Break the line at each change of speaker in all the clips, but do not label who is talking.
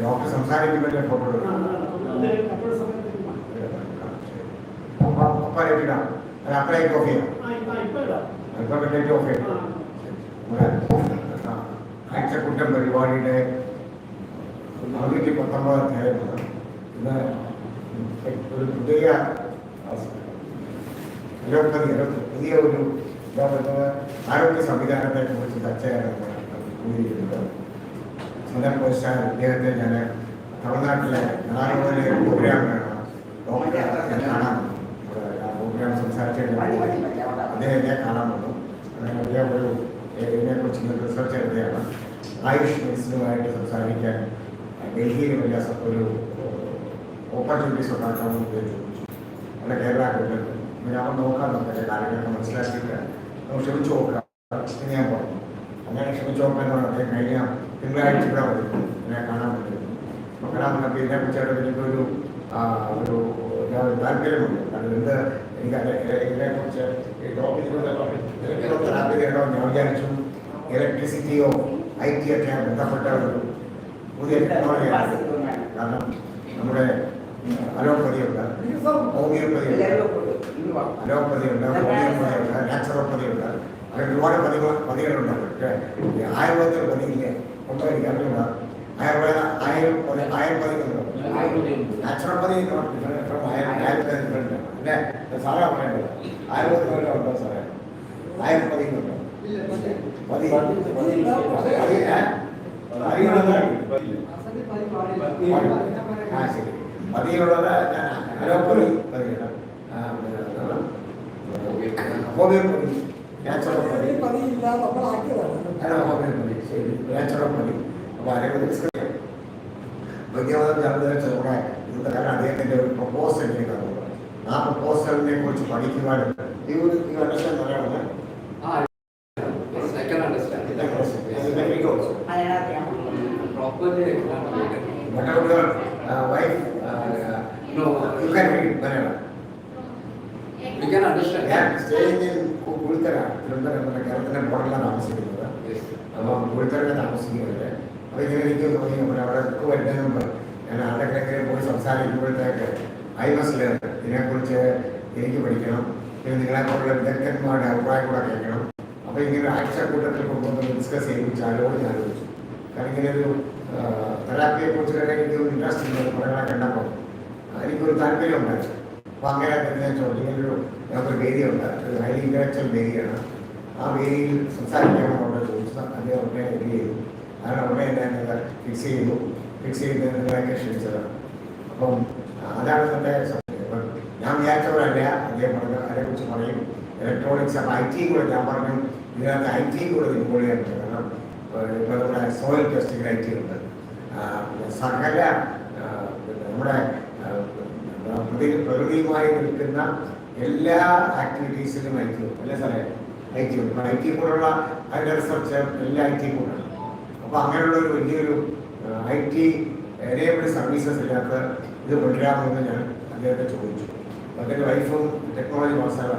Doctor സംസാരിക്കുമ്പോൾ photo അപ്പഴേക്കിടാം അത് അപ്പഴേക്ക് of ചെയ്യാം അല്പം വേണ്ടിയിട്ട് ഓഫ് ചെയ്യാം ആഴ്ചക്കുട്ടം പരിപാടിയുടെ 419 ഇന്ന് ഒരു പുതിയ പുതിയ ഒരു ആരോഗ്യ സംവിധാനത്തെ കുറിച്ച് ചർച്ച ചെയ്യാനാണ് സ്വന്തം പോസ്റ്റായ അദ്ദേഹത്തെ ഞാൻ തമിഴ്നാട്ടിലെ നാടുകളിലെ പ്രോഗ്രാമിലാണ് ഡോക്ടറെ കാണാൻ പ്രോഗ്രാം സംസാരിച്ചിട്ട് അദ്ദേഹത്തെ കാണാൻ വന്നു. അദ്ദേഹം ഒരു ഇതിനെക്കുറിച്ച് റിസർച്ച് എടുത്തതാണ്. ആയുഷ് മെഡിസിനുമായിട്ട് സംസാരിക്കാൻ ഡൽഹിയിൽ വലിയ ഒരു ഓപ്പർച്യൂണിറ്റീസ് ഉണ്ടാക്കാമെന്ന് ഉദ്ദേശിച്ചു. അവിടെ കേരള ഗവൺമെൻറ് ഞാൻ നോക്കാൻ നോക്കിയ കാര്യങ്ങളൊക്കെ മനസ്സിലാക്കിയിട്ട് നമുക്ക് ക്ഷമിച്ചു നോക്കാം എന്ന് ഞാൻ പറഞ്ഞു. അങ്ങനെ ക്ഷമിച്ചു നോക്കാൻ അദ്ദേഹം കഴിഞ്ഞ തിങ്കളാഴ്ച ഇവിടെ വരും എന്നെ കാണാൻ പറ്റും. അപ്പോൾ കാണാൻ പറ്റുമ്പോൾ ഇതിനെക്കുറിച്ചായിട്ട് എനിക്കൊരു താല്പര്യമുണ്ട്. കാരണം എന്ത് എനിക്ക് ഇതിനെക്കുറിച്ച് ഇതിനൊക്കെ താല്പര്യമുണ്ടോ ഞാൻ വിചാരിച്ചു. ഇലക്ട്രിസിറ്റിയോ IT ഒക്കെ ബന്ധപ്പെട്ട ഒരു പുതിയ ടെക്നോളജിയാണ്. കാരണം നമ്മുടെ അലോപ്പതിയുണ്ട്, ഹോമിയോപ്പതിയുണ്ട്, ഹോമിയോപ്പതിയുണ്ട്, നാച്ചുറോപ്പതിയുണ്ട്. അങ്ങനെ ഒരുപാട് പതികളുണ്ട്. പക്ഷേ ആയുർവേദ പതിയില്ലേ ഒന്നും എനിക്ക് അറിഞ്ഞൂടാ. ആയുർപതികളുണ്ട്, നാച്ചുറോപ്പതി പിന്നെ സാറാ പറയേണ്ടത് ആയുർവേദ ഉണ്ടോ സാറേ? ആയുർപതികളുണ്ടോ? ശരി, പതിയിലുള്ളത് അലോപ്പതി പതിയാണ്, ഹോമിയോപ്പതി, നാച്ചുറോപ്പതി, ഹോമിയോപ്പതി, ശരി, നാച്ചുറോപ്പതി. അപ്പോൾ ആരോഗ്യ വൈദ്യവാദം ചേർന്ന് കൂടെ ഇന്നത്തെ കാലം അദ്ദേഹത്തിൻ്റെ ഒരു പ്രപ്പോസൽ കേൾക്കാൻ. ആ പ്രപ്പോസലിനെ കുറിച്ച് പഠിക്കുവാനുണ്ട്. Wife, no, you can read whenever. You can understand. Yeah, staying in Kulkara, Kerala, borderline office. എനിക്ക് തോന്നി അവിടെ ബുക്ക് വരുന്നതിന് മുമ്പ് ഞാൻ ആരുടെക്കെങ്കിലും പോയി സംസാരിക്കുമ്പോഴത്തേക്ക് ഐ മസ്റ്റ് ലേൺ, ഇതിനെക്കുറിച്ച് എനിക്ക് പഠിക്കണം, പിന്നെ നിങ്ങളെപ്പോലുള്ള വിദഗ്ധന്മാരുടെ അഭിപ്രായം കൂടെ കേൾക്കണം. അപ്പോൾ ഇങ്ങനെ ആഴ്ചക്കൂട്ടത്തിൽ കൊണ്ടുവന്ന് ഡിസ്കസ് ചെയ്യിപ്പിച്ചാലോട് ഞാൻ ആലോചിച്ചു. കാരണം ഇങ്ങനെ ഒരു തെറാപ്പിയെ കുറിച്ച് എനിക്ക് ഇൻട്രസ്റ്റ് ഉണ്ട്, കുറേ കണ്ടപ്പോൾ എനിക്കൊരു താല്പര്യം ഉണ്ടായിരുന്നു. അപ്പോൾ അങ്ങനെ തന്നെ ചോദിക്കുന്നൊരു ഞങ്ങൾക്കൊരു വേദിയുണ്ട്, ഒരു ഹൈലി ഇൻ്റലക്ച്വൽ വേദിയാണ്. ആ വേദിയിൽ സംസാരിക്കാമെന്ന് അവിടെ ചോദിച്ചു. അദ്ദേഹം ഉടനെ എഗ്രി ചെയ്തു. അങ്ങനെ ഉടനെ ഞാനത് ഫിക്സ് ചെയ്ത് നിങ്ങളൊക്കെ ക്ഷണിച്ചത്. അപ്പം അതാണ് എൻ്റെ സത്യം. അപ്പം ഞാൻ വിചാരിച്ചവരല്ല, അദ്ദേഹം പറഞ്ഞു അതിനെക്കുറിച്ച് പറയും. ഇലക്ട്രോണിക്സ് അപ്പം IT കൂടെ ഞാൻ പറഞ്ഞു ഇതിനകത്ത് IT കൂടെ ഇൻവോൾവ് ചെയ്യാൻ. കാരണം ഇപ്പോൾ നമ്മുടെ സോയിൽ ടെസ്റ്റിംഗ് IT ഉണ്ട്, സകല നമ്മുടെ പ്രകൃതിയുമായി നിൽക്കുന്ന എല്ലാ ആക്ടിവിറ്റീസിലും IT ഉണ്ട്. അല്ലേ സാറേ? IT ഉണ്ട്. ഇപ്പം IT കൂടെയുള്ള അതിൻ്റെ റിസർച്ച് എല്ലാ IT കൂടെയാണ്. അപ്പോൾ അങ്ങനെയുള്ള ഒരു വലിയൊരു IT എനേബിൾഡ് സർവീസസ് ഇതിനകത്ത് ഇത് കൊണ്ടുവരാമെന്ന് ഞാൻ അദ്ദേഹത്തെ ചോദിച്ചു. അദ്ദേഹത്തിൻ്റെ വൈഫും ടെക്നോളജി മാസ്റ്റർ,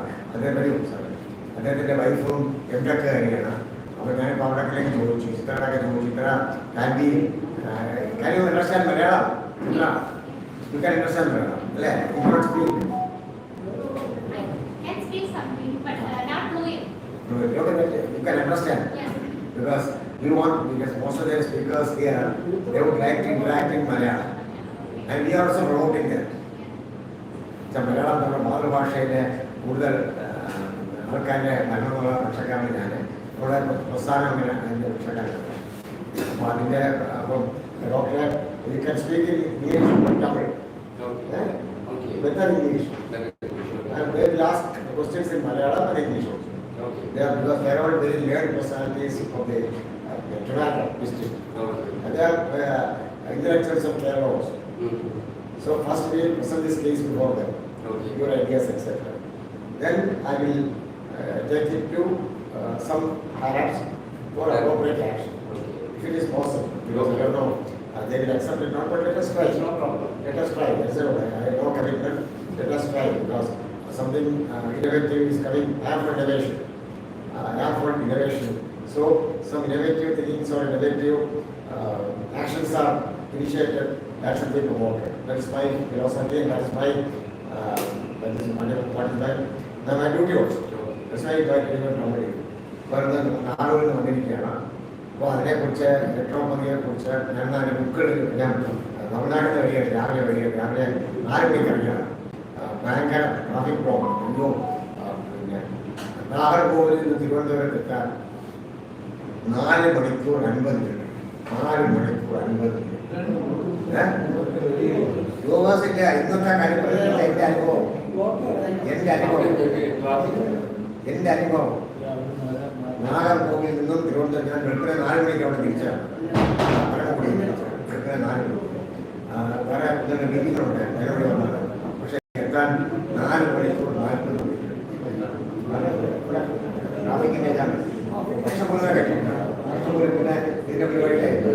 അദ്ദേഹത്തിൻ്റെ വൈഫും MTech കാരിയാണ്. അപ്പോൾ ഞാനിപ്പോൾ അവിടെയൊക്കെ ചോദിച്ചു, ചിത്രകളൊക്കെ ചോദിച്ചു, ഇത്ര കാര്യം അണ്ടർസ്റ്റാൻഡ് മലയാളം ഇല്ല, you can understand Malayalam, അല്ലേ? You cannot speak.
I can speak something, but not fluent.
You can understand.
Yes.
Because most of the speakers here, they would like to interact in Malayalam, and we are also promoting that. Malayalam നമ്മുടെ മാതൃഭാഷയിലെ കൂടുതൽ ആൾക്കാരുടെ മലയാളമുള്ള പക്ഷക്കാരാണ് ഞാൻ. നമ്മുടെ പ്രസ്ഥാനം അങ്ങനെ അതിൻ്റെ പക്ഷക്കാരാണ്. അപ്പോൾ അതിൻ്റെ അപ്പം ഡോക്ടറെ you can speak in English or Tamil. Better English. And they will ask questions in Malayalam and English also. Because they are all very learned personalities of the Trivandrum district. And they are intellectuals of Kerala also. So first we will present this case before them, your ideas, etc. Then I will take it to some Arabs for appropriate action, if it is possible. Because I don't know, they will accept it not, but let us try. No problem. Let us try. That's all. I have no commitment. Let us try, because something innovative is coming. I am for innovation. So some innovative things or innovative actions are initiated. That should be promoted. That is my philosophy. That is my my duty also. That's why I try to nobody. Further, നാടുകളിൽ വന്നിരിക്കുകയാണ്. അപ്പോൾ അതിനെക്കുറിച്ച് ഇലക്ട്രോണിയെ ഞാൻ ബുക്കുകൾ ഞാൻ തമിഴ്നാട്ടിൽ വരികയാണ്. രാവിലെ 4 മണിക്ക് ഇറങ്ങിയാണ്. ഭയങ്കര ട്രാഫിക് പ്രോബ്ലം. അയ്യോ, പിന്നെ നാഗർകോവിലിൽ നിന്ന് തിരുവനന്തപുരത്ത് എത്താൻ 4 മണിക്കൂർ 50 മിനിറ്റ്. 4 മണിക്കൂർ 50 മിനിറ്റ്. യൂണിവേഴ്സിറ്റി ഇന്നത്തെ കാര്യം എൻ്റെ അനുഭവം നാഗർകോവിലിൽ നിന്നും തിരുവനന്തപുരം ഞാൻ വെളുപ്പിനെ 4 മണിക്ക് അവിടെ തിരിച്ചാണ്. വെളുപ്പിനെ 4 മണി വേറെ മീറ്റിങ്ങുണ്ട്, അതിനോട് വന്നത്. പക്ഷെ എത്താൻ 4 മണിക്കൂർ 40 മിനിറ്റ്. ട്രാഫിക്കിൻ്റെ വർഷപ്പൊരുന്ന കഴിയുന്നുണ്ട്. വർഷപ്പൊരു പിന്നെ ഇതിൻ്റെ പരിപാടിയിലായിട്ട്.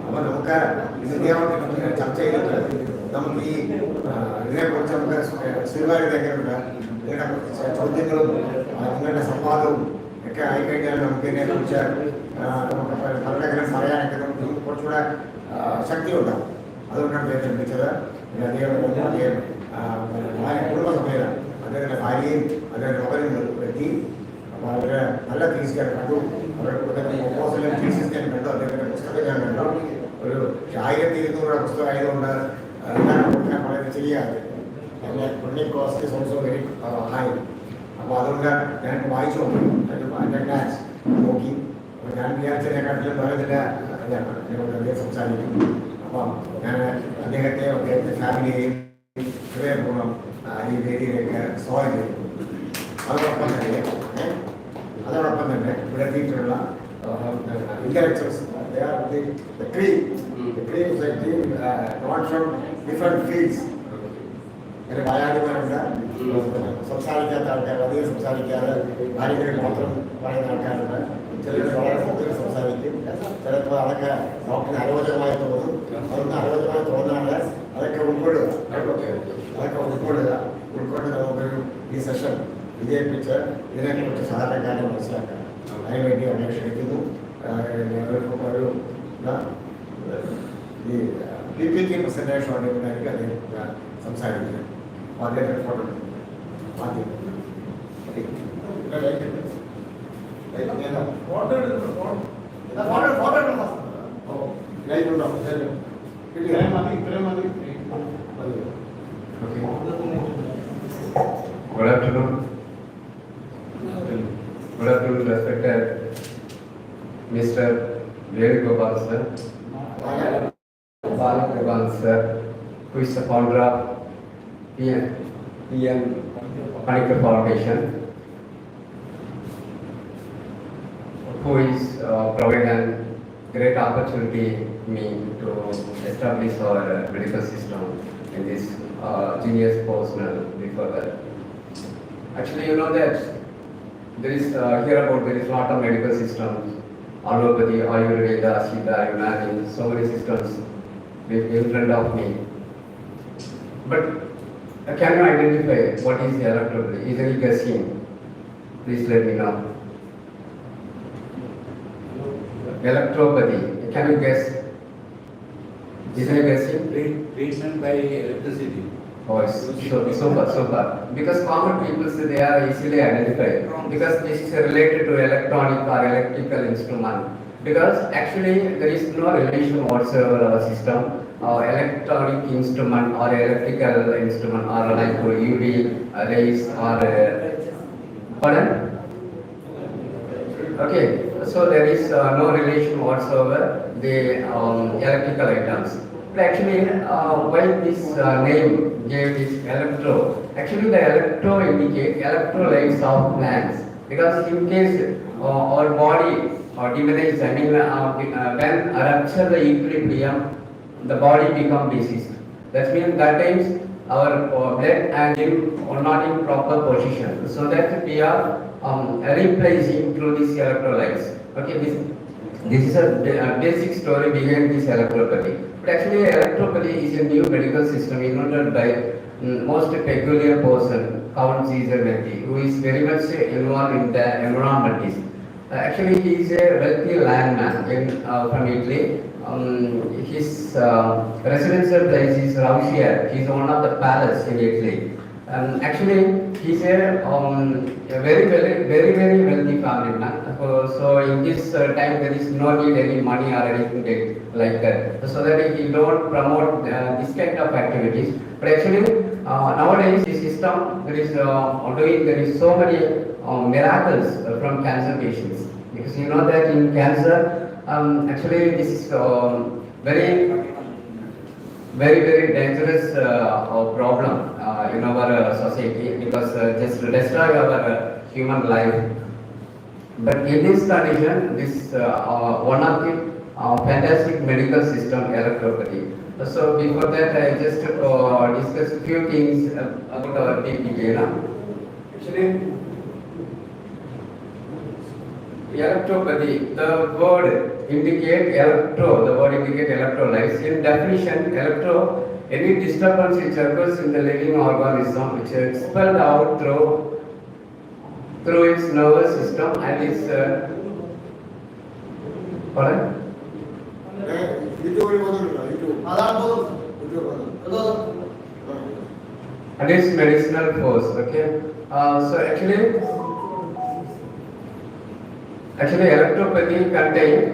അപ്പോൾ നമുക്ക് ഇന്ത്യാവത്തിൽ ചർച്ച ചെയ്തിട്ട് നമുക്ക് ഈ ഇതിനെക്കുറിച്ച് നമുക്ക് സ്വീകാര്യത എങ്ങനെയുണ്ട്, ഇതിനെ ചോദ്യങ്ങളും നിങ്ങളുടെ സംവാദവും ഒക്കെ ആയിക്കഴിഞ്ഞാൽ നമുക്ക് ഇതിനെക്കുറിച്ച് നമുക്ക് പലരെങ്കിലും പറയാനൊക്കെ നമുക്ക് കുറച്ചുകൂടെ ശക്തി ഉണ്ടാവും. അതുകൊണ്ടാണ് അദ്ദേഹത്തെ വിളിച്ചത്. പിന്നെ അദ്ദേഹം കുടുംബസമേതം അദ്ദേഹത്തിൻ്റെ ഭാര്യയും അദ്ദേഹത്തിൻ്റെ മകനും എത്തി. അപ്പോൾ അവർ നല്ല തീസ് ഞാൻ കണ്ടു. അവരുടെ കൊടുക്കുന്ന പ്രൊപ്പോസലും തീസിസ് ഞാൻ കണ്ടു. അദ്ദേഹത്തിൻ്റെ പുസ്തകം ഞാൻ കണ്ടു. ഒരു 1200 പുസ്തകം ആയതുകൊണ്ട് ഞാൻ വളരെ ചെയ്യാതെ പുണ്യ cost is also very high. അപ്പോൾ അതുകൊണ്ട് ഞാൻ വായിച്ചു നോക്കി. അപ്പോൾ ഞാൻ വിചാരിച്ചതിനെക്കാട്ടിലും പറയുന്നില്ല അദ്ദേഹം സംസാരിക്കും. അപ്പം ഞാൻ അദ്ദേഹത്തെ ഫാമിലിയെയും ഹൃദയപൂർവ്വം ഈ വേദിയിലേക്ക് സ്വാഗതം ചെയ്യുന്നു. അതോടൊപ്പം തന്നെ ഇവിടെ എത്തിയിട്ടുള്ള intellectuals, they are the cream is a team drawn from different fields. അങ്ങനെ മലയാളിമാരുണ്ട്, സംസാരിക്കാത്ത ആൾക്കാർ, അധികം സംസാരിക്കാതെ കാര്യങ്ങളിൽ മാത്രം പറയുന്ന ആൾക്കാരുണ്ട്. ചിലർ വളരെ കൂടുതൽ സംസാരിക്കും. ചിലപ്പോൾ അതൊക്കെ ഡോക്ടറിന് അരോചകമായി തോന്നും. അതൊന്നും അരോചകമായി തോന്നാതെ അതൊക്കെ ഉൾക്കൊള്ളുക. ഉൾക്കൊണ്ട് നമുക്കൊരു ഈ സെഷൻ വിജയിപ്പിച്ച് ഇതിനെക്കുറിച്ച് സാധാരണക്കാരെ മനസ്സിലാക്കാം. അതിനുവേണ്ടി അപേക്ഷ ക്ഷണിക്കുന്നു. ഒരു ഈ PPT പ്രസൻറ്റേഷൻ ഉണ്ടെങ്കിൽ അദ്ദേഹം സംസാരിക്കുക. അപ്പോൾ അദ്ദേഹത്തിന് ഫോട്ടോ ആദ്യം
Good afternoon. Good afternoon, respected Mr. Venugopal sir, Balagopal sir, who is the founder of N Panicker Foundation, who is providing great opportunity me to establish our medical system in this genius personnel before that. Actually, you know that there is here about there is lot of medical systems, allopathy, Ayurveda, Siddha, Unani, so many systems in front of me. But can you identify what is the electropathy? Is any guessing? Please let me know. Electropathy. Can you guess? Is any guessing?
Treatment by electricity.
Oh, super. Because common people say they are easily identified. Because this is related to electronic or electrical instrument. Because actually there is no relation whatsoever our system. Electronic instrument or electrical instrument or like UV rays or pardon? Okay, so there is no relation whatsoever the electrical items. But actually, why this name gave this electro? Actually, the electro indicate electrolytes of plants. Because in case our body diminishes, I mean, when rupture the equilibrium, the body become diseased. That means that times our blood and lymph are not in proper position. So that we are replacing through these electrolytes. Okay, this is a basic story behind this electropathy. But actually, electropathy is a new medical system invented by most peculiar person, Count Caesar Metti, who is very much involved in the environmentalist. Actually, he is a wealthy landman from Italy. His residential place is Raussia. He is one of the palace in Italy. Actually, he is a very wealthy family man. So in this time, there is no need any money or anything like that. So that he don't promote this kind of activities. But actually, nowadays, the system there is so many miracles from cancer patients. Because you know that in cancer, actually this is very dangerous problem in our society, because just destroy our human life. But in this condition, this one of the fantastic medical system, electropathy. So before that, I just discuss a few things about our TPK. Actually, electropathy, the word indicate electrolytes. In definition, any disturbance which occurs in the living organism, which is expelled out through its nervous system and its pardon? And its medicinal force. Okay. So actually, electropathy contains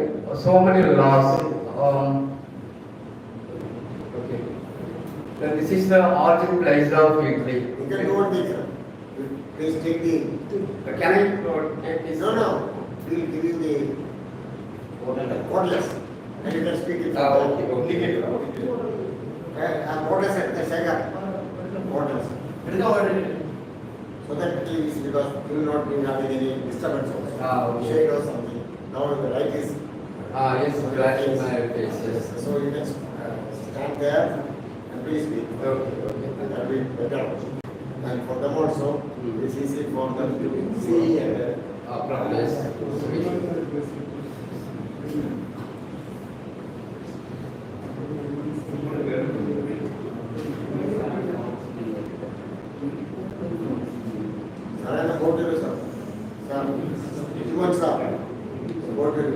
so many laws. Okay. Then this is the origin place of Italy.
You can do one thing, sir. Please take the.
Can I take this?
No. We'll give you the cordless, and you can speak it.
Okay.
Cordless at the second. Cordless. So that at least, because you will not be having any disturbance also.
Okay.
Shade or something. Now the light is.
Yes, flashing my face. Yes.
So you can stand there and please speak.
Okay.
That will be better. And for them also, it's easy for them to see and.
Yes.
Narayana, go to the sir. Sir, you want sir? Go to the.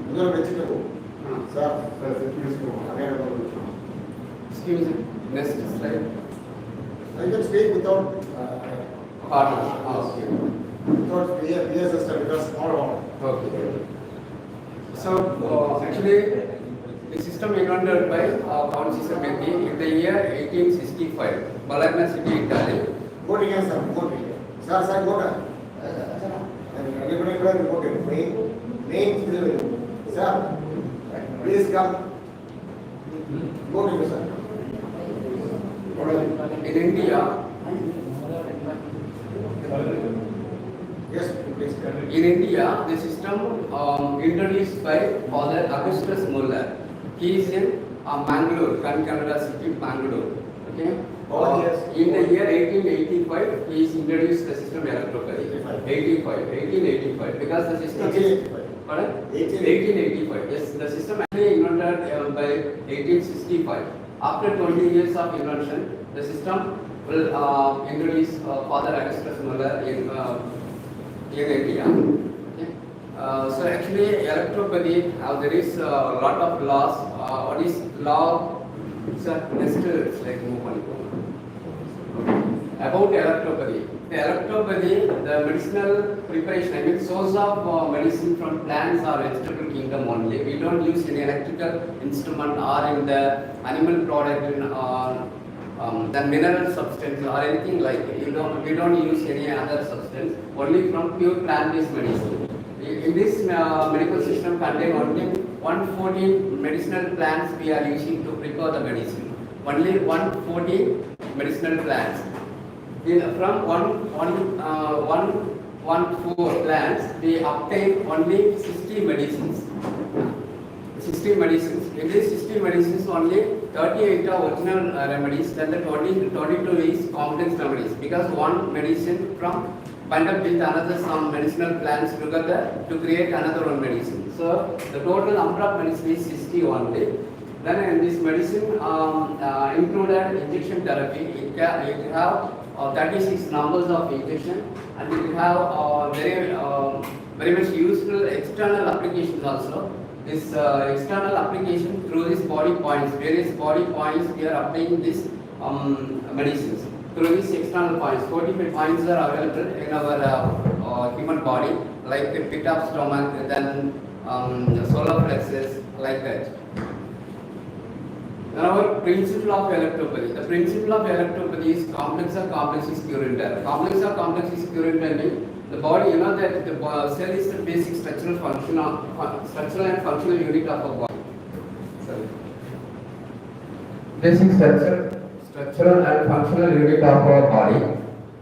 You don't mention the book. Sir, please go.
Excuse me. Next slide.
You can speak without
Pardon. Okay.
without PA system because small one.
Okay. So actually, the system invented by Count in the year 1865, Bologna city, Italy.
Vote again, sir. Vote again. Sir, vote. Everybody go and vote again. Main, sir. Please come. Vote again, sir.
In India,
Yes, please.
in India, the system introduced by Father Augustus Muller. He is in Mangalore, Kannada city, Mangalore. Okay.
Oh, yes.
In the year 1885, he is introduced the system electrically. 1885, because the system is.
1885.
Pardon?
1885.
1885. Yes, the system actually invented by 1865. After 20 years of invention, the system will introduce Father Augustus Muller in India. Okay. So actually, electropathy, there is a lot of laws. What is law? Sir, next slide move on. About electropathy. The electropathy, the medicinal preparation, I mean source of medicine from plants or vegetable kingdom only. We don't use any electrical instrument or in the animal product in the mineral substance or anything like it. We don't use any other substance, only from pure plant-based medicine. In this medical system contain only 114 medicinal plants we are using to prepare the medicine. Only 114 medicinal plants. From 114 plants, we obtain only 60 medicines. 60 medicines. In these 60 medicines, only 38 are original remedies, then the 22 is complex remedies. Because one medicine from bind up with another some medicinal plants together to create another one medicine. So the total number of medicine is 60 only. Then in this medicine included injection therapy. It have 36 numbers of injection, and it have very much useful external applications also. This external application through these body points, various body points, we are applying these medicines. Through these external points, 45 points are available in our human body, like the pit of stomach, then solar plexus, like that. Now, our principle of electropathy. The principle of electropathy is complex or complexes current. Complex or complexes current means the body, that the cell is the basic structural and functional unit of a body. Sorry. Basic structural and functional unit of our body.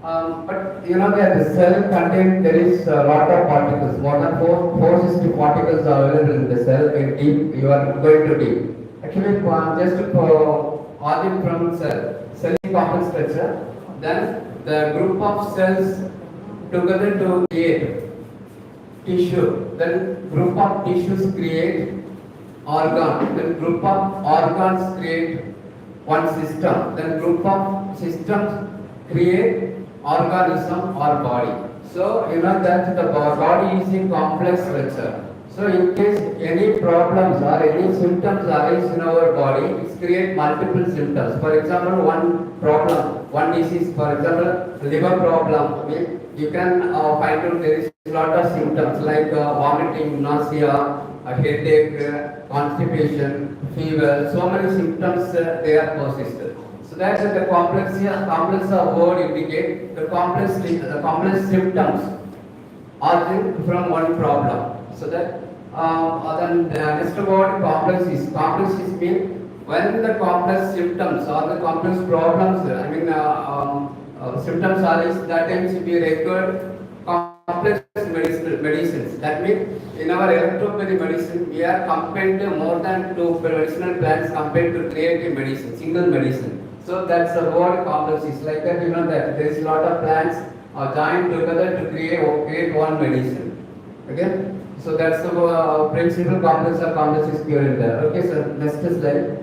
But that the cell contains, there is a lot of particles. More than 460 particles are available in the cell. When deep, you are going to deep. Actually, just origin from cell is complex structure. Then the group of cells together to create tissue. Then group of tissues create organ. Then group of organs create one system. Then group of systems create organism or body. So that the body is in complex structure. So in case any problems or any symptoms arise in our body, it creates multiple symptoms. For example, one problem, one disease, for example, liver problem, you can find out there is a lot of symptoms like vomiting, nausea, headache, constipation, fever. So many symptoms they are persistent. So that's the complex word indicate the complex symptoms origin from one problem. So that then next word complexes. Complexes mean when the complex symptoms or the complex problems, symptoms arise, that times we require complex medicines. That means in our electropathy medicine, we are compared to more than 2 medicinal plants compared to create a medicine, single medicine. So that's the word complexes. Like that, that there is a lot of plants joined together to create one medicine. Okay. So that's the principle complex or complexes current there. Okay, sir. Next slide.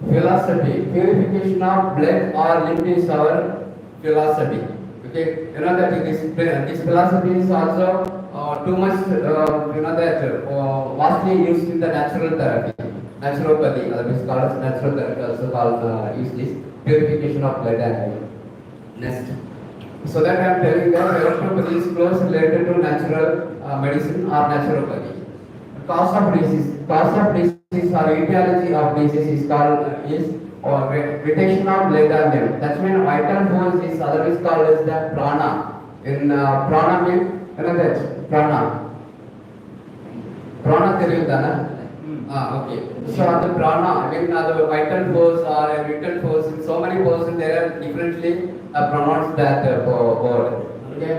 Philosophy. Purification of blood or lymph is our philosophy. Okay, that this philosophy is also too much, that vastly used in the natural therapy, naturopathy, that is called as natural therapy, also called use this purification of blood and iron. Next. So that I am telling that electropathy is closely related to natural medicine or naturopathy. Cause of disease or etiology of disease is called retention of blood and iron. That's mean vital force is otherwise called as the prana. In prana means that prana. Prana theriyudana? Okay. So the prana, I mean the vital force or a vital force, in so many forces there are differently pronounced that word. Okay.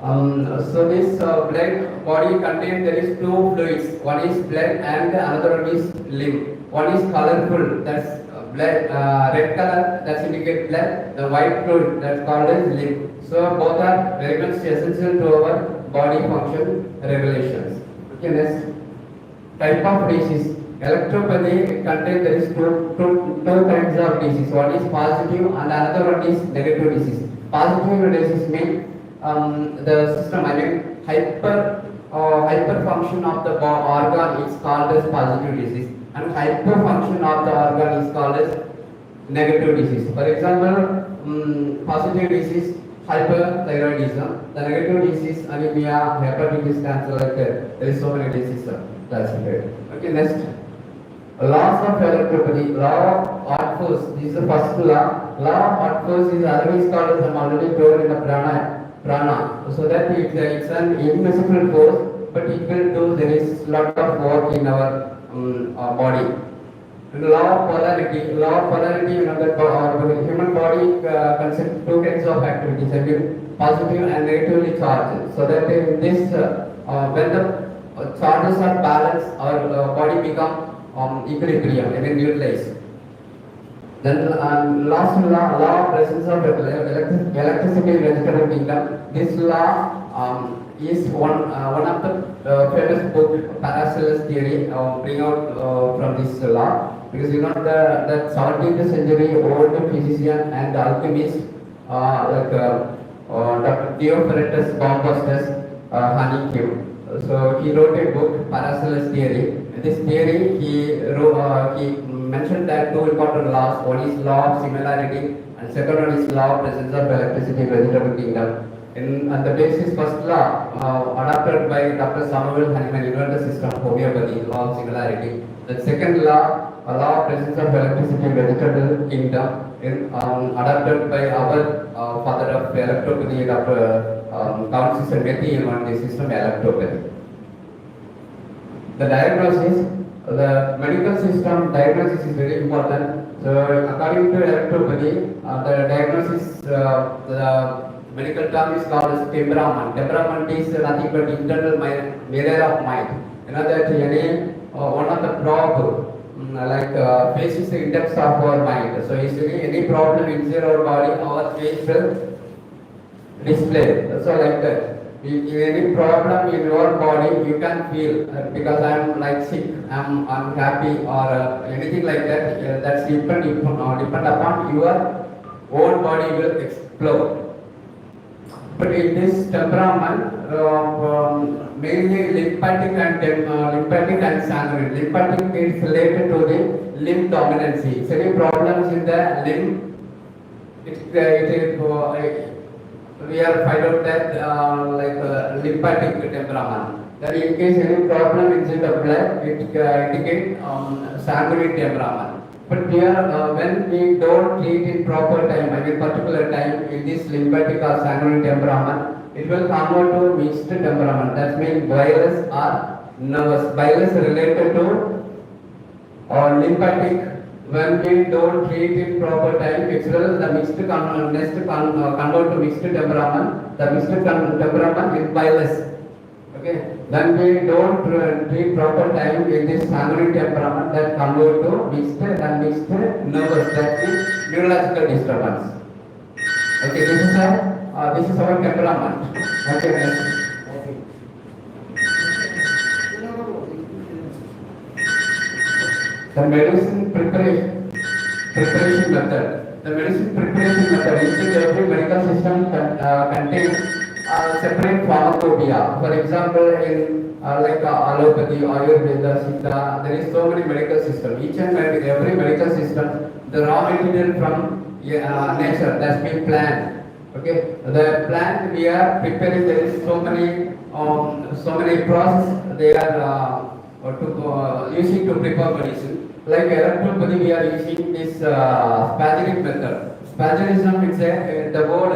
So this blood body contains there is two fluids. One is blood and another one is lymph. One is colorful, that's blood, red color, that's indicate blood. The white fluid, that's called as lymph. So both are very much essential to our body function regulations. Okay, next. Type of disease. Electropathy contains there is two kinds of disease. One is positive and another one is negative disease. Positive disease means the system, I mean hyperfunction of the organ is called as positive disease, and hyperfunction of the organ is called as negative disease. For example, positive disease hyperthyroidism, the negative disease anemia, hepatitis, cancer, like that. There is so many diseases classified. Okay, next. Laws of electropathy. Law of odd force. This is the first law. Law of odd force is otherwise called as I am already told in the prana. So that it's an invisible force, but it will do. There is lot of work in our body. And law of polarity. Law of polarity, that the human body consists two kinds of activities. I mean positive and negatively charged. So that in this, when the charges are balanced, our body become equilibrium, I mean neutralized. Then last law of presence of electricity in vegetable kingdom. This law is one of the famous book, Paracelsus theory, bring out from this law, because the 17th century old physician and alchemist like Dr. Theophrastus Bombastus Honeycomb. So he wrote a book, Paracelsus theory. In this theory, he mentioned that two important laws. One is law of similarity, and second one is law of presence of electricity in vegetable kingdom. On the basis first law, adopted by Dr. Samuel Hahnemann, invented the system of homeopathy, law of similarity. The second law, law of presence of electricity in vegetable kingdom, adopted by our father of electropathy, Dr. Count System Betty, invented the system electropathy. The diagnosis, the medical system diagnosis is very important. So according to electropathy, the diagnosis, the medical term is called as temperament. Temperament is nothing but internal mirror of mind. That any one of the probe faces the index of our mind. So any problem inside our body, our face will display. So like that. If any problem in your body, you can feel because I am like sick, I am unhappy, or anything like that. That's depend upon your own body will explode. But in this temperament, mainly lymphatic and sanguine. Lymphatic is related to the lymph dominancy. So any problems in the lymph, we have find out that lymphatic temperament. That in case any problem inside the blood, it indicates sanguine temperament. But here, when we don't treat in proper time, I mean particular time in this lymphatic or sanguine temperament, it will convert to mixed temperament. That means bilious or nervous. Bilious related to lymphatic. When we don't treat in proper time, it will the mixed convert to mixed temperament. The mixed temperament is bilious. Okay. Then we don't treat proper time in this sanguine temperament, that convert to mixed and mixed nervous. That is neurological disturbance. Okay. This is our temperament. Okay. Next. The medicine preparation method. The medicine preparation method. Each and every medical system contains separate pharmacopoeia. For example, in like allopathy, Ayurveda, Siddha, there is so many medical systems. Each and every medical system, the raw material from nature that's been planned. Okay, the plant we are preparing. There is so many process they are using to prepare medicine. Like electropathy, we are using this spagyric method. Spagyerism is the word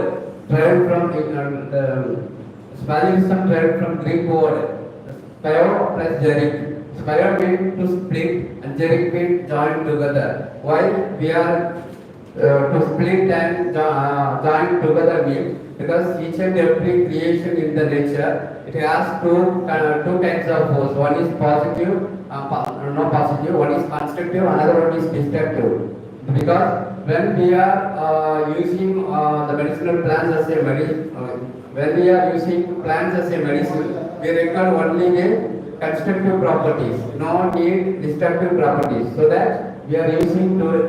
derived from the spagyerism derived from Greek word spiro plus jeric. Spiro means to split and jeric means join together. Why we are to split and join together means because each and every creation in the nature it has two kinds of force. One is positive, no positive. One is constructive. Another one is destructive. Because when we are using the medicinal plants as a when we are using plants as a medicine, we require only the constructive properties, no need destructive properties. So that we are using to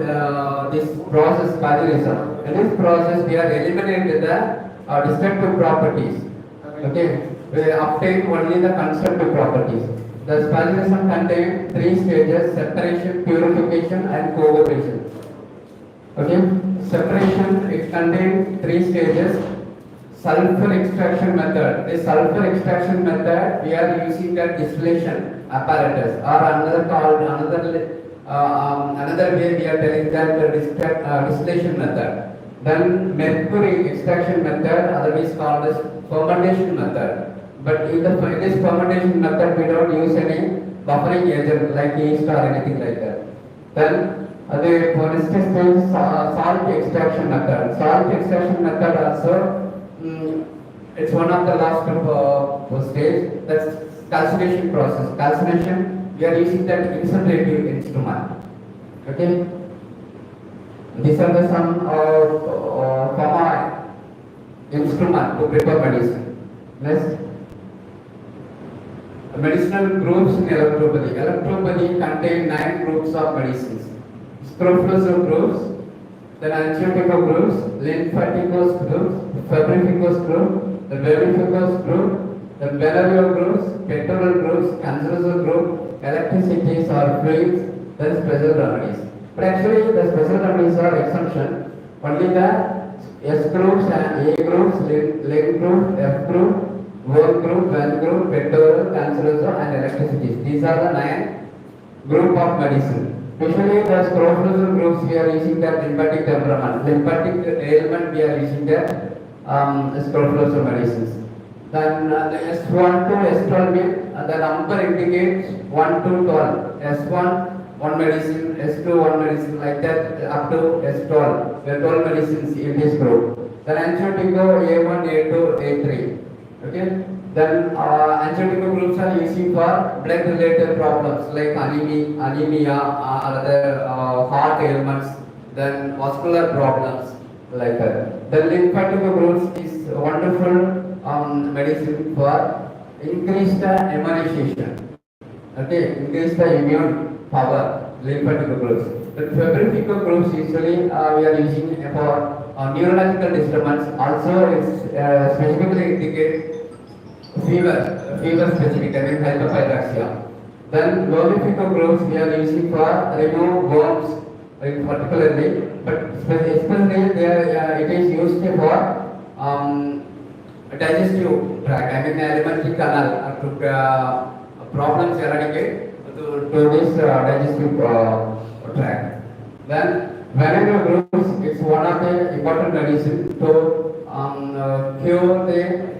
this process spagyerism. In this process, we are eliminating the destructive properties. Okay, we obtain only the constructive properties. The spagyerism contains three stages: separation, purification, and coagulation. Okay, separation it contains three stages. Sulfur extraction method. This sulfur extraction method we are using the distillation apparatus or another way we are telling that the distillation method. Then mercury extraction method, otherwise called as fermentation method. But in this fermentation method we don't use any buffering agent like yeast or anything like that. Then the for instance is salt extraction method. Salt extraction method also it's one of the last stage. That's calcination process. Calcination we are using that incinerative instrument. Okay. These are the some pharma instrument to prepare medicine. Next. Medicinal groups in electropathy. Electropathy contains 9 groups of medicines. Scrofulous groups, then angiotensin groups, lymphaticos groups, febrificos group, the verificos group, the venereal groups, pectoral groups, cancerous group, electricities or fluids, then special remedies. But actually, the special remedies are exception. Only the S groups and A groups, leg group, F group, work group, vein group, pectoral, cancerous, and electricities. These are the 9 group of medicine. Usually the scrofulous groups we are using that lymphatic temperament. Lymphatic ailment we are using that scrofulous medicines. Then the S1 to S12 mean the number indicates 1 to 12. S1 one medicine, S2 one medicine, like that up to S12. There are 12 medicines in this group. Then angiotensin A1, A2, A3. Okay. Then angiotensin groups are using for blood related problems like anemia, other heart ailments, then vascular problems like that. The lymphatic groups is wonderful medicine for increased immunization. Okay, increase the immune power, lymphatic groups. The febrifical groups usually we are using for neurological disturbance. Also, it specifically indicates fever specific, I mean hyperpyraxia. Then glorifical groups we are using for remove worms particularly, but especially it is used for digestive tract, I mean alimentary canal to problems eradicate to this digestive tract. Then venereal groups is one of the important medicine to cure the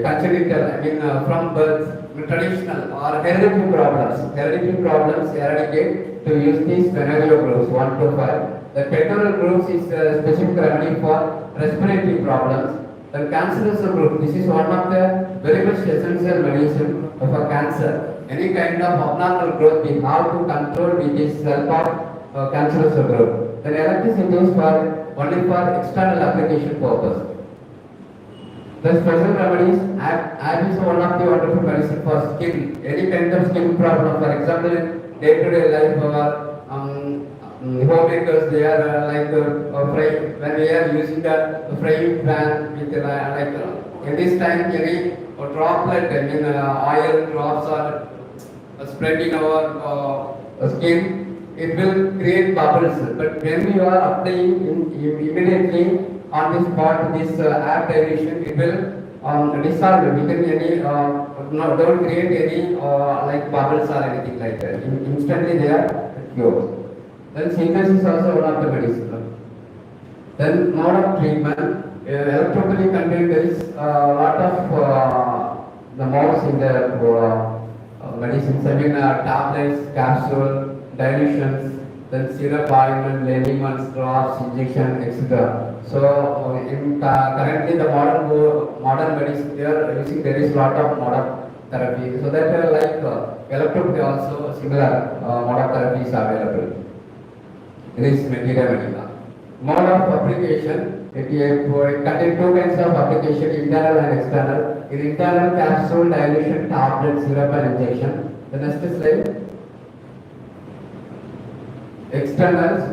congenital, I mean from birth, traditional or hereditary problems. Hereditary problems eradicate to use these venereal groups 1 to 5. The pectoral groups is a specific remedy for respiratory problems. The cancerous group, this is one of the very much essential medicine for cancer. Any kind of abnormal growth we have to control with this help of cancerous group. Then electricity is for only for external application purpose. The special remedies, add is one of the wonderful medicine for skin. Any kind of skin problem, for example, in day-to-day life, our homemakers, they are when we are using the frying pan with in this time any droplet, I mean oil drops are spread in our skin, it will create bubbles. But when you are applying immediately on this spot, this air dilution, it will dissolve within any, don't create any like bubbles or anything like that. Instantly they are cured. Then synthesis is also one of the medicine. Then mode of treatment, electrically contained there is a lot of the modes in the medicines, I mean tablets, capsule, dilutions, then syrup, ointment, liniments, drops, injection, etc. So currently the modern medicine they are using, there is lot of mode of therapy. So that electropathy also similar mode of therapy is available. This material medica. Mode of application, it contains two kinds of application, internal and external. In internal, capsule, dilution, tablet, syrup and injection. The next slide. Externals,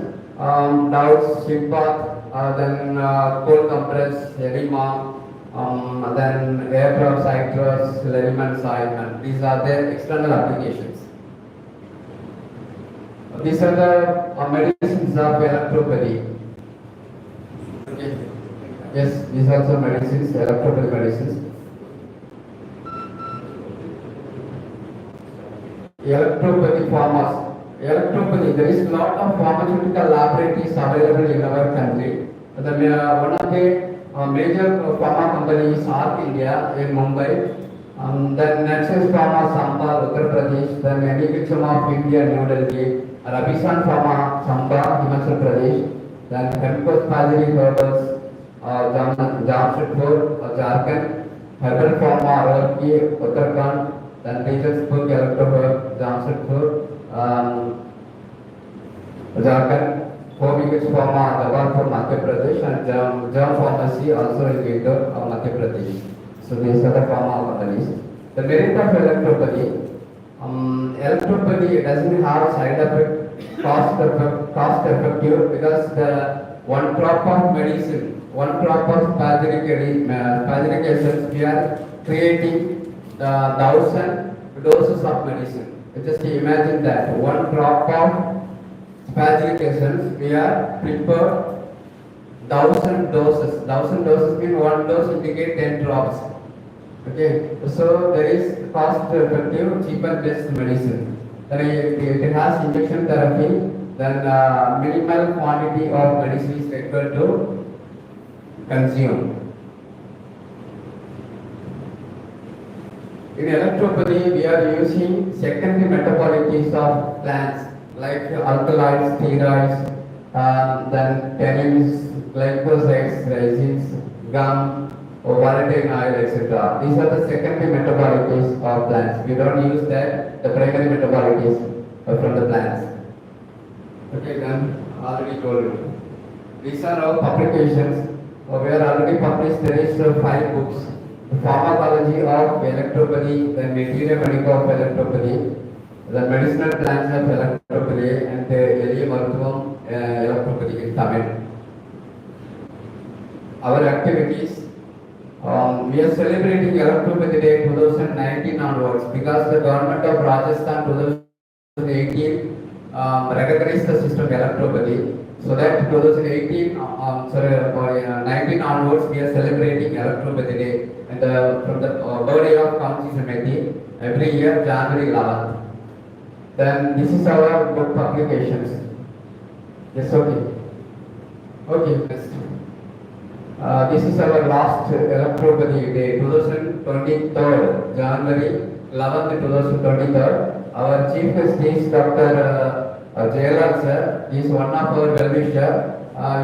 doubts, sheep bath, then cold compress, edema, then air drops, eye drops, liniments, ointment. These are the external applications. These are the medicines of electropathy. Okay. Yes, these are also medicines, electropathy medicines. Electropathy pharmas. Electropathy, there is a lot of pharmaceutical laboratories available in our country. One of the major pharma companies is Arc India in Mumbai. Then Nexus Pharma, Samba, Uttar Pradesh. Then Medicare of India, New Delhi. Rabisan Pharma, Samba, Himachal Pradesh. Then Chemicals Pazari Herbals, Jamshedpur, Jharkhand. Herbal Pharma, Roorkee, Uttarakhand. Then Research Book, Electroherb, Jamshedpur, Jharkhand. Homicals Pharma, Jabalpur, Madhya Pradesh. And Germ Pharmacy also in Indore, Madhya Pradesh. So these are the pharma companies. The merit of electropathy. Electropathy doesn't have side effect, cost effective, because the one drop of medicine, one drop of spagyric essence, we are creating 1,000 doses of medicine. Just imagine that one drop of spagyric essence, we are prepared 1,000 doses. 1,000 doses means one dose indicate 10 drops. Okay, so there is cost effective, cheap and best medicine. Then it has injection therapy, then minimal quantity of medicine is required to consume. In electropathy, we are using secondary metabolites of plants like alkaloids, steroids, then tannins, glycosides, resins, gum, volatile oil, etc. These are the secondary metabolites of plants. We don't use that, the primary metabolites from the plants. Okay, then already told you. These are our publications. We are already published. There is 5 books. The pharmacology of electropathy, the material medical of electropathy, the medicinal plants of electropathy, and the Elia Marthum electropathy in Tamil. Our activities. We are celebrating Electropathy Day 2019 onwards because the government of Rajasthan 2018 recognized the system of electropathy. So that 2018, 19 onwards, we are celebrating Electropathy Day, and from the birthday of Kamsi Samiti every year January 11th. Then this is our book publications. Yes, okay. Okay, next. This is our last Electropathy Day, 2023, January 11th, 2023. Our chief guest is Dr. Jayalal sir. He is one of our well-wisher.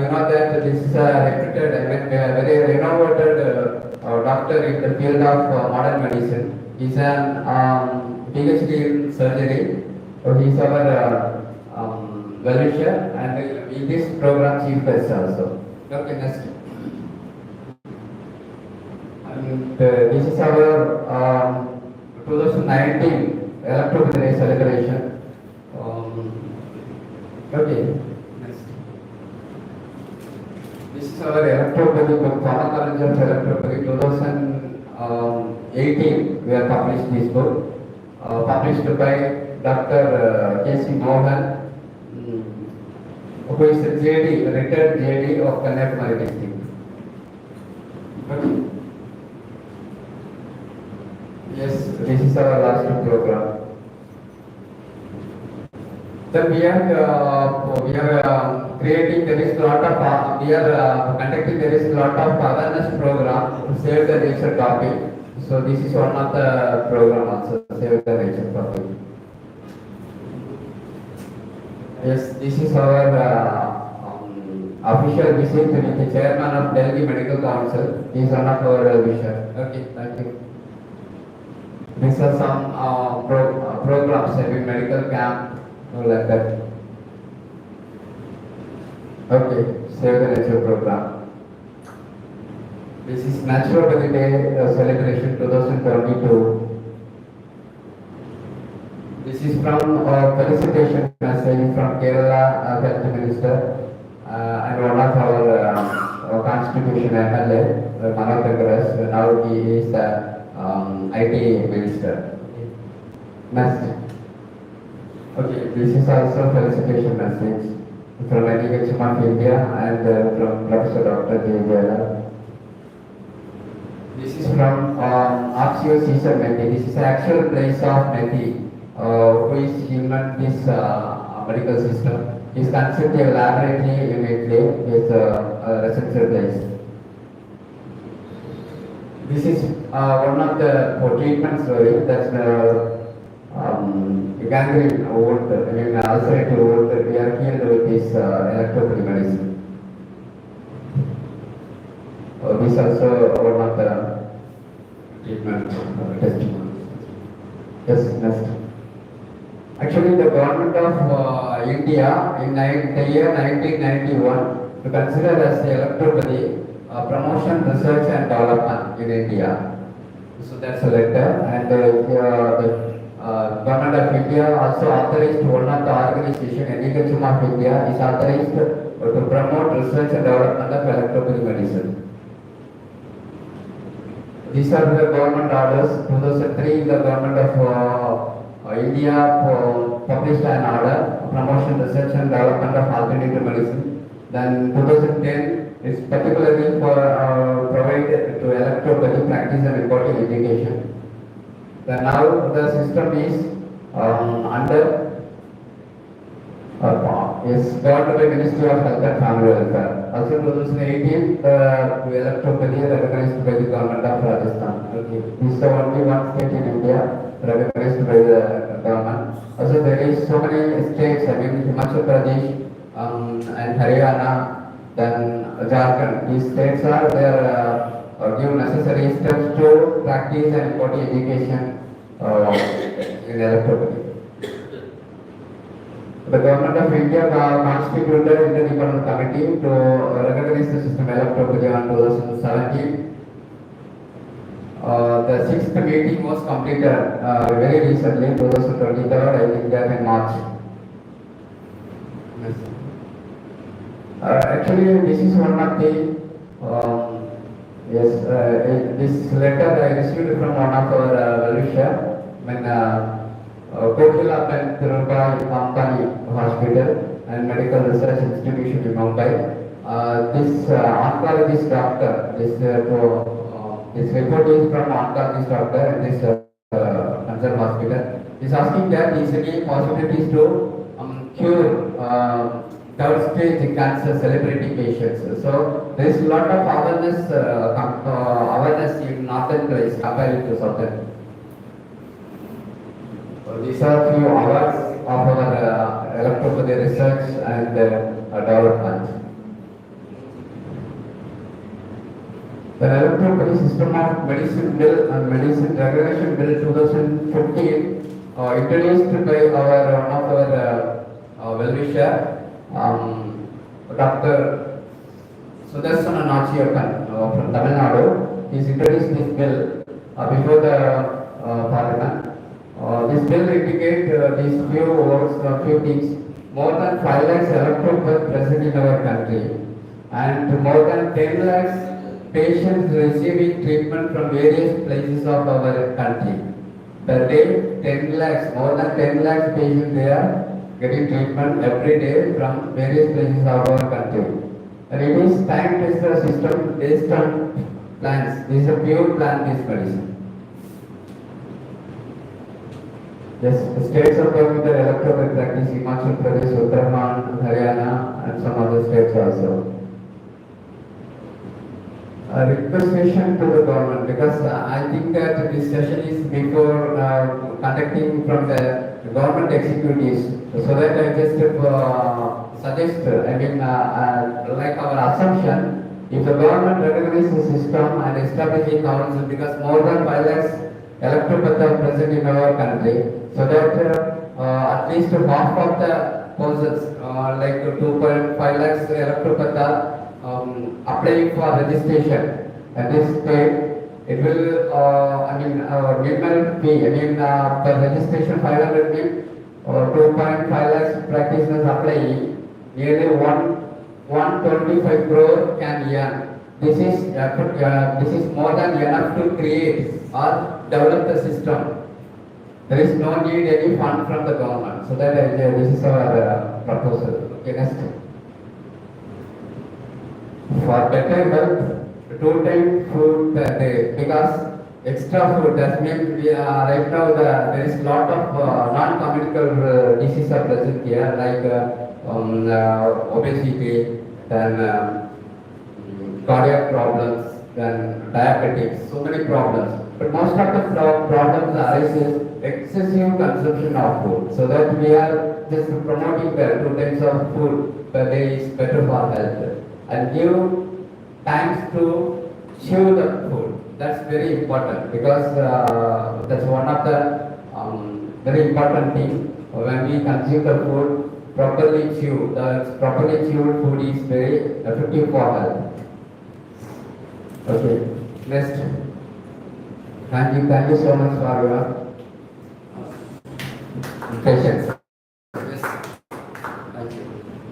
You know that this is a reputed, very renowned doctor in the field of modern medicine. He is an PhD in surgery. So he is our well-wisher, and in this program chief guest also. Okay, next. And this is our 2019 Electropathy Day celebration. Okay, electropathy, book Pharmacology of Electropathy 2018, we have published this book, published by Dr. K.C. Mohan, who is a JD, retired JD of Kanyakumari district. Okay. Yes, this is our last program. Then we are creating, there is lot of, we are conducting, there is lot of awareness program to save the nature topic. So this is one of the program also, save the nature topic. Yes, this is our official visit with the chairman of Delhi Medical Council. He is one of our vision. Okay, thank you. These are some programs, every medical camp, like that. Okay, Save the Nature program. This is Naturopathy Day celebration 2022. This is from felicitation message from Kerala Health Minister and one of our Constitution MLA, Manoj Thangaras. Now he is IT Minister. Next. Okay, this is also felicitation message from NHM of India and from Professor Dr. J. Jayala. This is from Axio Caesar Menti. This is the actual place of Menti, who is human this medical system. He is conceived a laboratory in Italy, is a research place. This is one of the treatment story, that's the gangrene wound, ulcerative wound, we are healed with this electropathy medicine. This also one of the treatment testimonies. Yes, next. Actually, the government of India in the year 1991 to consider as electropathy promotion, research and development in India. So that's a letter, and the government of India also authorized one of the organization, NHM of India is authorized to promote research and development of electropathy medicine. These are the government orders. 2003, the government of India published an order, promotion, research and development of alternative medicine. Then 2010 is particularly for provided to electropathy practice and reporting education. Then now the system is under is governed by Ministry of Health and Family Welfare. Also 2018, the electropathy recognized by the government of Rajasthan. Okay. This is the only one state in India recognized by the government. Also there is so many states, Himachal Pradesh and Haryana, then Jharkhand. These states are there give necessary steps to practice and quality education in electropathy. The government of India constituted an independent committee to recognize the system electropathy on 2017. The 6th meeting was completed very recently, 2023, I think that in March. Yes. Actually, this is one of the this letter I received from one of our well-wisher when Kokila Ben Thirubai Company Hospital and Medical Research Institution in Mumbai. This oncologist doctor, this report is from oncologist doctor in this concerned hospital. Is asking that is any possibilities to cure third stage cancer celebrity patients. So there is a lot of awareness in northern place compared to southern. These are few hours of our electropathy research and development. The electropathy system of medicine bill and medicine regulation bill 2015 introduced by one of our well-wisher, Dr. Sudarsana Nachiyappan from Tamil Nadu. He introduced this bill before the Parliament. This bill indicates these few words, few things. More than 5 lakhs electropaths present in our country. and more than 10 lakhs patients receiving treatment from various places of our country. Per day, 10 lakhs, more than 10 lakhs patients they are getting treatment every day from various places of our country. And it is time-tested system based on plants. This is a pure plant-based medicine. Yes, the states are going with the electronic practice, Himachal Pradesh, Uttarakhand, Haryana, and some other states also. A requestation to the government, because I think that this session is before conducting from the government executives, so that I just suggest, like our assumption, if the government recognizes the system and establishes council, because more than 5 lakhs electropaths are present in our country, so that at least half of the persons, like 2.5 lakhs electropaths are applying for registration. At this stage, it will, minimal fee, per registration 500 means 2.5 lakhs practitioners applying, nearly 125 crore can earn. This is more than enough to create or develop the system. There is no need any fund from the government. So that this is our proposal. Okay, next. For better health, 2 times food per day, because extra food, that means we are right now there is lot of non-communicable diseases are present here, like obesity, then cardiac problems, then diabetics, so many problems. But most of the problems arises excessive consumption of food. So that we are just promoting the 2 times of food per day is better for health. And give times to chew the food. That's very important, because that's one of the very important thing. When we consume the food, properly chew. The properly chewed food is very effective for health. Okay, next. Thank you so much for your patience.